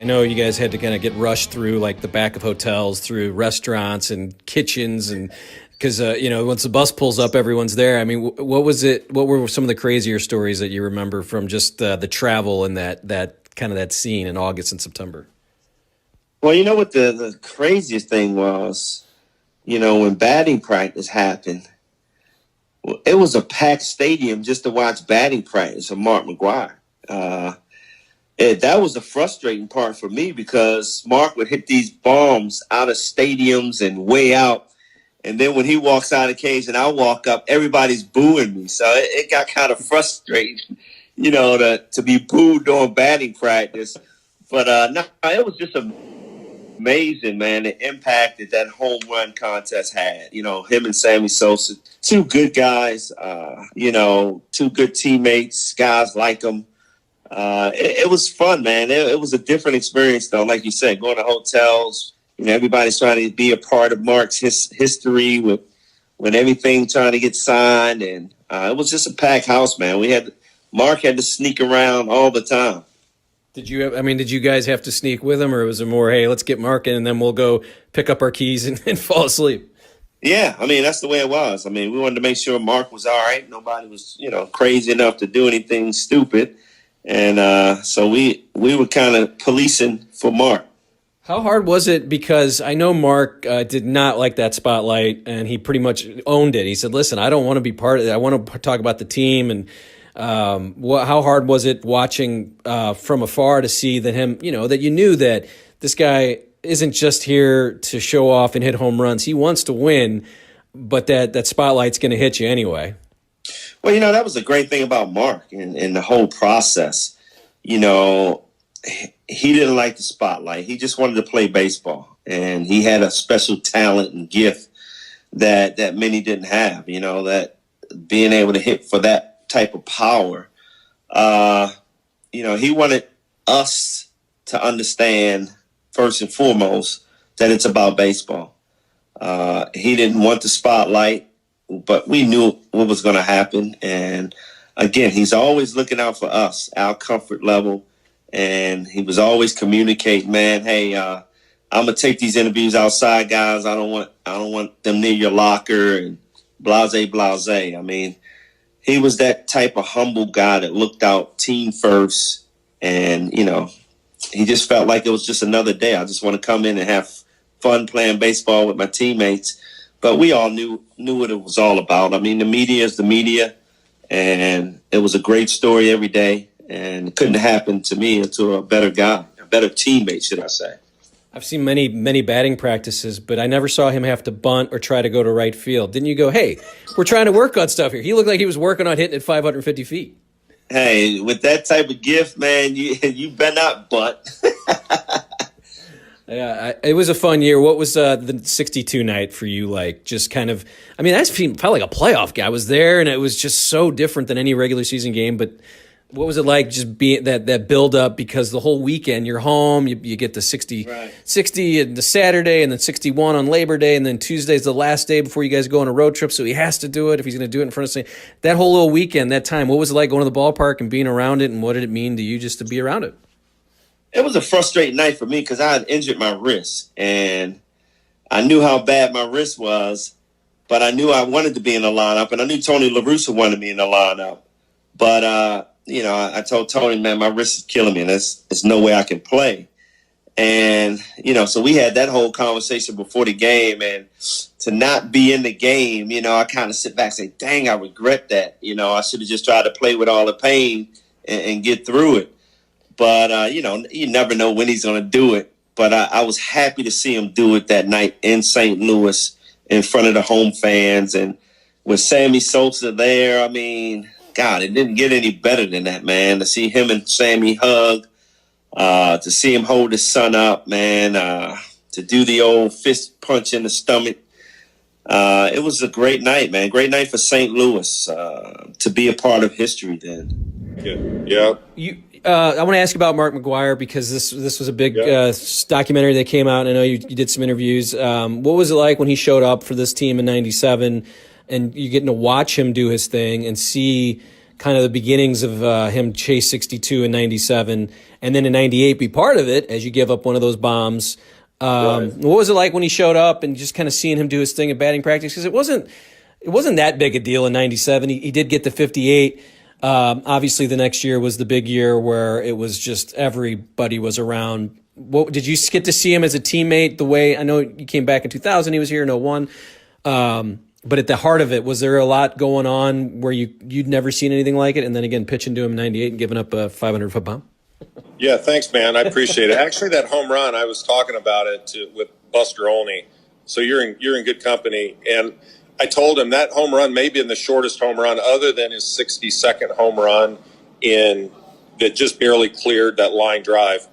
I know you guys had to kind of get rushed through like the back of hotels, through restaurants and kitchens, and because once the bus pulls up, everyone's there. I mean, what was it? What were some of the crazier stories that you remember from just the travel and that kind of that scene in August and September? Well, you know what the craziest thing was? When batting practice happened, well, it was a packed stadium just to watch batting practice of Mark McGwire. That was the frustrating part for me because Mark would hit these bombs out of stadiums and way out. And then when he walks out of the cage and I walk up, everybody's booing me. So it got kind of frustrating, to be booed during batting practice. But no, it was just amazing, man, the impact that home run contest had. Him and Sammy Sosa, two good guys, two good teammates, guys like them. It was fun, man. It was a different experience, though. Like you said, going to hotels, everybody's trying to be a part of Mark's history with everything trying to get signed. And it was just a packed house, man. Mark had to sneak around all the time. Did you guys have to sneak with him, or was it more, hey, let's get Mark in and then we'll go pick up our keys and fall asleep? Yeah, that's the way it was. We wanted to make sure Mark was all right. Nobody was, crazy enough to do anything stupid. And so we were kind of policing for Mark. How hard was it? Because I know Mark did not like that spotlight, and he pretty much owned it. He said, listen, I don't want to be part of it. I want to talk about the team. And how hard was it watching from afar to see that that you knew that this guy isn't just here to show off and hit home runs. He wants to win, but that spotlight's going to hit you anyway. Well, that was the great thing about Mark and the whole process. He didn't like the spotlight. He just wanted to play baseball. And he had a special talent and gift that many didn't have, that being able to hit for that type of power. He wanted us to understand, first and foremost, that it's about baseball. He didn't want the spotlight, but we knew what was going to happen. And again, he's always looking out for us, our comfort level. And he was always communicating, man, hey, I'm going to take these interviews outside, guys. I don't want them near your locker and blase. He was that type of humble guy that looked out team first. And, he just felt like it was just another day. I just want to come in and have fun playing baseball with my teammates. But we all knew what it was all about. The media is the media, and it was a great story every day. And it couldn't happen to me or to a better guy, a better teammate, should I say. I've seen many batting practices, but I never saw him have to bunt or try to go to right field. Didn't you go, hey, we're trying to work on stuff here? He looked like he was working on hitting at 550 feet. Hey, with that type of gift, man, you better not bunt. Yeah, it was a fun year. What was the 62 night for you like? Just kind of, that felt like a playoff game. I was there, and it was just so different than any regular season game. But what was it like just being that build up? Because the whole weekend you're home, you get the 60, right. 60 and the Saturday, and then 61 on Labor Day, and then Tuesday's the last day before you guys go on a road trip. So he has to do it if he's going to do it in front of that whole little weekend, that time. What was it like going to the ballpark and being around it, and what did it mean to you just to be around it? It was a frustrating night for me because I had injured my wrist, and I knew how bad my wrist was, but I knew I wanted to be in the lineup, and I knew Tony La Russa wanted me in the lineup. But, I told Tony, man, my wrist is killing me, and there's no way I can play. And, so we had that whole conversation before the game, and to not be in the game, I kind of sit back and say, dang, I regret that. I should have just tried to play with all the pain and get through it. But, you never know when he's going to do it. But I was happy to see him do it that night in St. Louis in front of the home fans. And with Sammy Sosa there, God, it didn't get any better than that, man. To see him and Sammy hug, to see him hold his son up, man, to do the old fist punch in the stomach. It was a great night, man. Great night for St. Louis to be a part of history then. Yeah. I want to ask you about Mark McGwire because this was a big documentary that came out, and I know you did some interviews. What was it like when he showed up for this team in '97, and you getting to watch him do his thing and see kind of the beginnings of him chase 62 in 97, and then in 98 be part of it as you give up one of those bombs. What was it like when he showed up and just kind of seeing him do his thing at batting practice? Because it wasn't that big a deal in 97. He did get the 58. Obviously, the next year was the big year where it was just everybody was around. What did you get to see him as a teammate? The way I know you came back in 2000, he was here in 01. But at the heart of it, was there a lot going on where you'd never seen anything like it? And then again, pitching to him in 98 and giving up a 500-foot bomb? Yeah, thanks, man. I appreciate it. Actually, that home run, I was talking about it with Buster Olney. So you're in good company. And I told him that home run may be in the shortest home run other than his 62nd home run that just barely cleared that line drive.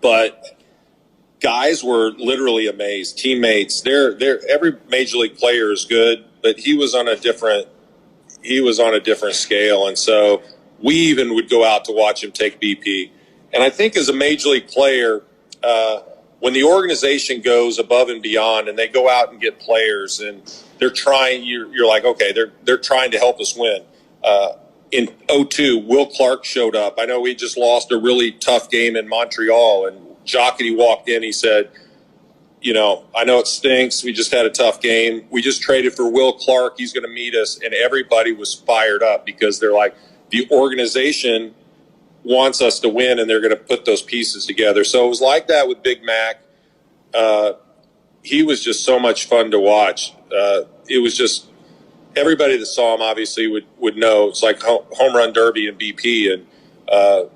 But guys were literally amazed. Teammates, every major league player is good, but he was on a different scale. And so we even would go out to watch him take BP. And I think as a major league player, when the organization goes above and beyond and they go out and get players and they're trying, you're like, okay, they're trying to help us win. In 02, Will Clark showed up. I know we just lost a really tough game in Montreal, and Jocketty walked in. He said, I know it stinks. We just had a tough game. We just traded for Will Clark. He's going to meet us. And everybody was fired up because they're like, the organization wants us to win, and they're going to put those pieces together. So it was like that with Big Mac. He was just so much fun to watch. It was just everybody that saw him obviously would know it's like home run derby and BP, and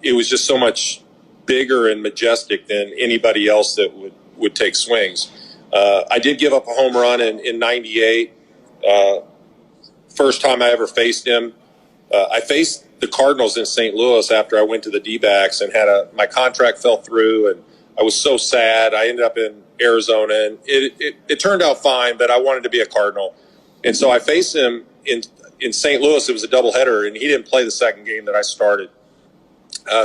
it was just so much bigger and majestic than anybody else that would take swings. I did give up a home run in 98. First time I ever faced him. I faced the Cardinals in St. Louis after I went to the D-backs and my contract fell through, and I was so sad. I ended up in Arizona, and it turned out fine, but I wanted to be a Cardinal. And so I faced him in St. Louis. It was a doubleheader, and he didn't play the second game that I started.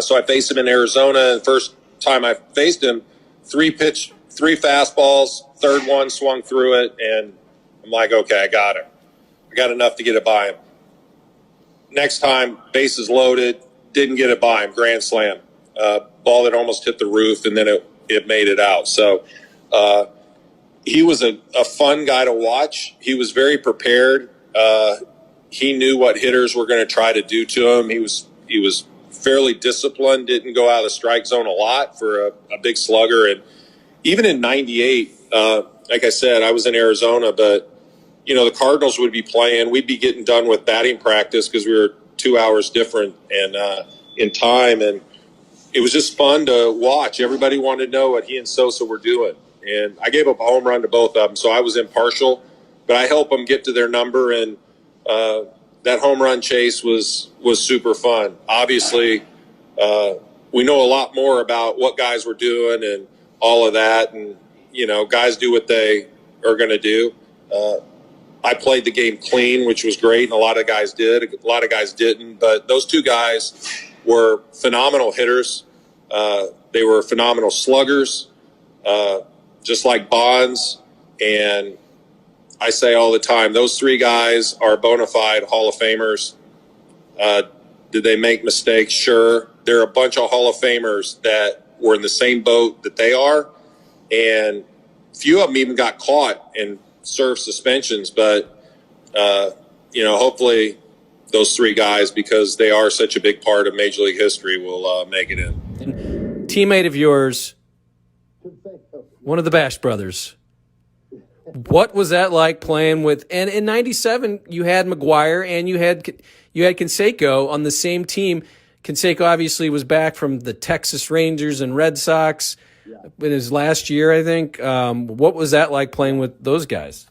So I faced him in Arizona, and the first time I faced him, 3 fastballs, third one swung through it, and I'm like, okay, I got him. I got enough to get it by him. Next time, bases loaded, didn't get it by him, grand slam. Ball that almost hit the roof, and then it made it out. So he was a fun guy to watch. He was very prepared. He knew what hitters were going to try to do to him. He was fairly disciplined, didn't go out of the strike zone a lot for a big slugger. And even in 98, like I said, I was in Arizona, but the Cardinals would be playing. We'd be getting done with batting practice because we were 2 hours different and in time. And it was just fun to watch. Everybody wanted to know what he and Sosa were doing. And I gave up a home run to both of them, so I was impartial. But I helped them get to their number, and that home run chase was super fun. Obviously, we know a lot more about what guys were doing and all of that. And, guys do what they are going to do. I played the game clean, which was great, and a lot of guys did. A lot of guys didn't. But those two guys were phenomenal hitters. They were phenomenal sluggers, just like Bonds. And I say all the time, those 3 guys are bona fide Hall of Famers. Did they make mistakes? Sure. There are a bunch of Hall of Famers that were in the same boat that they are. And few of them even got caught and served suspensions. But, hopefully those 3 guys, because they are such a big part of Major League history, will make it in. Teammate of yours, one of the Bash brothers. What was that like playing with? And in '97, you had McGwire and you had Canseco on the same team. Canseco obviously was back from the Texas Rangers and Red Sox in his last year, I think. What was that like playing with those guys?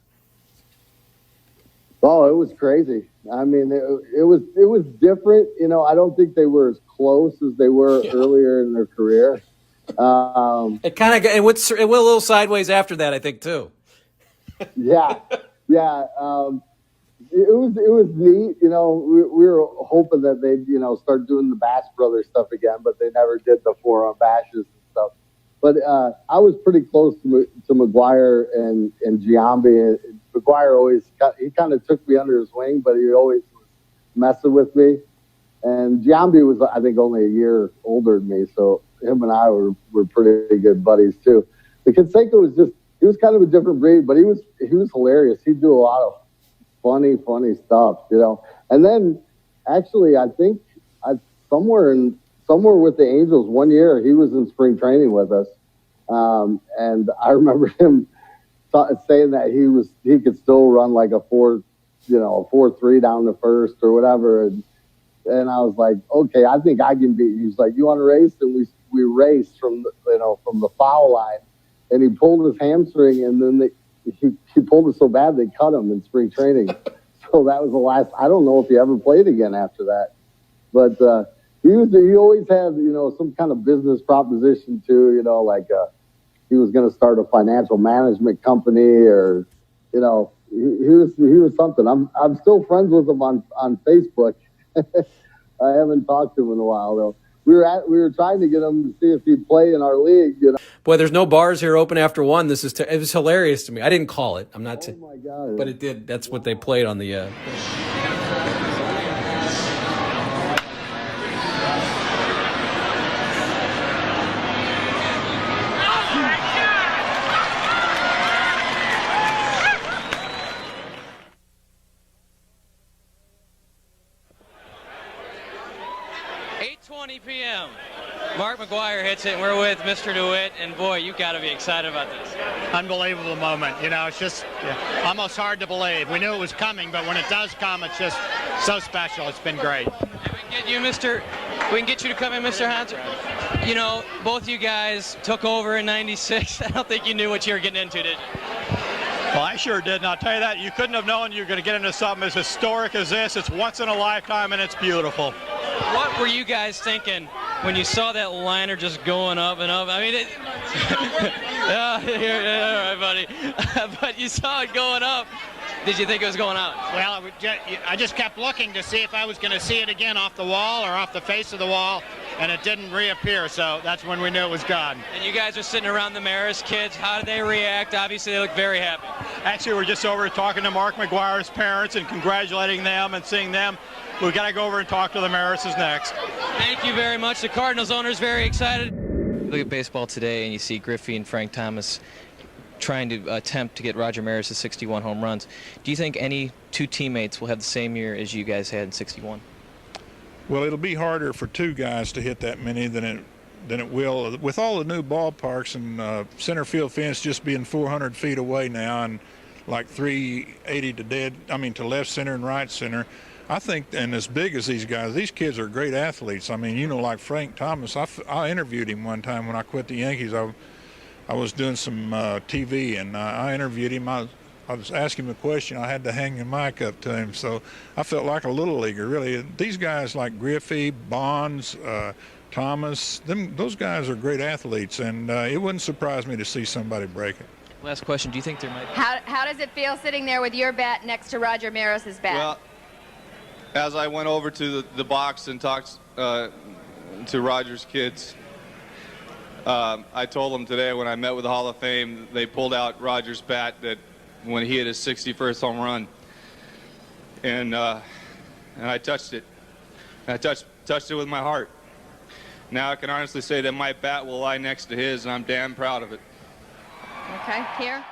Oh, it was crazy. I mean, it was different. I don't think they were as close as they were earlier in their career. It kind of it went a little sideways after that, I think, too. Yeah. It was neat. We were hoping that they'd start doing the Bash Brothers stuff again, but they never did the 4-on bashes and stuff. But I was pretty close to McGwire and Giambi. McGwire always he kind of took me under his wing, but he always was messing with me. And Giambi was, I think, only a year older than me, so him and I were pretty good buddies too. The Canseco was he was kind of a different breed, but he was hilarious. He'd do a lot of funny stuff, you know. And then, actually, I think somewhere with the Angels one year, he was in spring training with us, and I remember him saying that he could still run like a 4.3 down the first or whatever, and I was like, okay, I think I can beat you. He's like, you want to race? And we raced from the foul line, and he pulled his hamstring, and then he pulled it so bad they cut him in spring training. So that was the last. I don't know if he ever played again after that, but he always had some kind of business proposition too. Like he was going to start a financial management company, or he was something. I'm still friends with him on Facebook. I haven't talked to him in a while though. We were trying to get him to see if he'd play in our league. Boy, there's no bars here open after 1. It was hilarious to me. I didn't call it. I'm not. Oh my God! But it did. That's what they played on the. p.m. Mark McGwire hits it, and we're with Mr. DeWitt, and boy, you got to be excited about this. Unbelievable moment. It's just almost hard to believe. We knew it was coming, but when it does come, it's just so special. It's been great. If we can get you to come in, Mr. Hunter. Both you guys took over in '96. I don't think you knew what you were getting into, did you? Well, I sure did, and I'll tell you that. You couldn't have known you were going to get into something as historic as this. It's once in a lifetime, and it's beautiful. What were you guys thinking when you saw that liner just going up and up? I mean, all right, buddy. But you saw it going up. Did you think it was going out? Well, I just kept looking to see if I was going to see it again off the wall or off the face of the wall, and it didn't reappear, so that's when we knew it was gone. And you guys are sitting around the Maris kids. How did they react? Obviously, they look very happy. Actually, we're just over talking to Mark McGwire's parents and congratulating them and seeing them. We've got to go over and talk to the Marises next. Thank you very much. The Cardinals owner's very excited. Look at baseball today, and you see Griffey and Frank Thomas trying to attempt to get Roger Maris to 61 home runs. Do you think any two teammates will have the same year as you guys had in '61? Well, it'll be harder for two guys to hit that many than it will with all the new ballparks and center field fence just being 400 feet away now and like 380 to left center and right center. I think, and as big as these guys, these kids are great athletes. I mean, like Frank Thomas, I interviewed him one time when I quit the Yankees. I was doing some TV, and I interviewed him. I was asking him a question. I had to hang the mic up to him, so I felt like a little leaguer, really. These guys like Griffey, Bonds, Thomas, those guys are great athletes, and it wouldn't surprise me to see somebody break it. Last question, do you think there might be... How does it feel sitting there with your bat next to Roger Maris's bat? Well, as I went over to the box and talked to Roger's kids, I told them today when I met with the Hall of Fame, they pulled out Roger's bat that when he hit his 61st home run, and I touched it. I touched it with my heart. Now I can honestly say that my bat will lie next to his, and I'm damn proud of it. Okay, here.